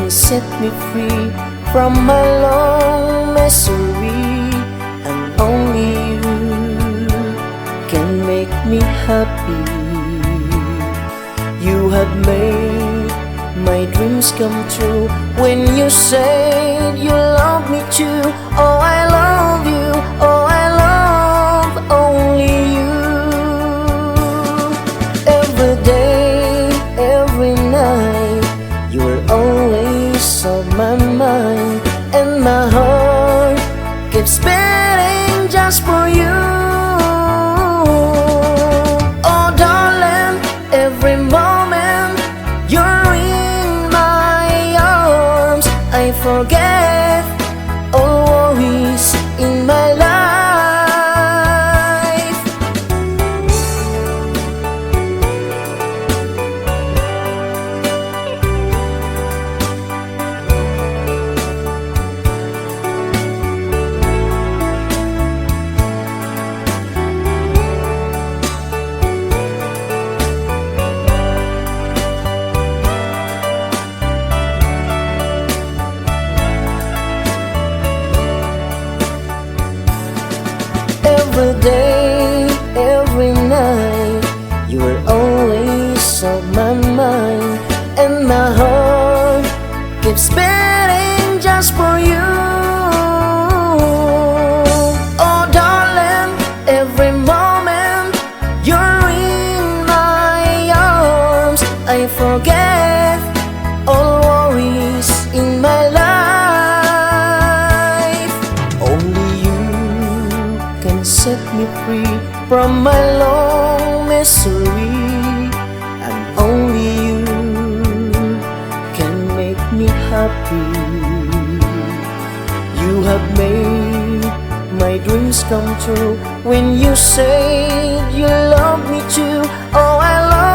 can set me free from my long misery, and only you can make me happy. You have made my dreams come true when you said you love me too. Oh, I love you, oh, I love only you. Every day, every night, you are always on my mind, and my heart keeps beating just for you. Oh darling, every moment you're in my arms, I forget all worries in my life. Every day, every night, you are always on my mind, and my heart keeps beating just for you. Oh darling, every moment you're in my arms, I forget all worries in my life. Only you can set me free from my long misery, and only you can make me happy. You have made my dreams come true when you said you love me too. Oh, I love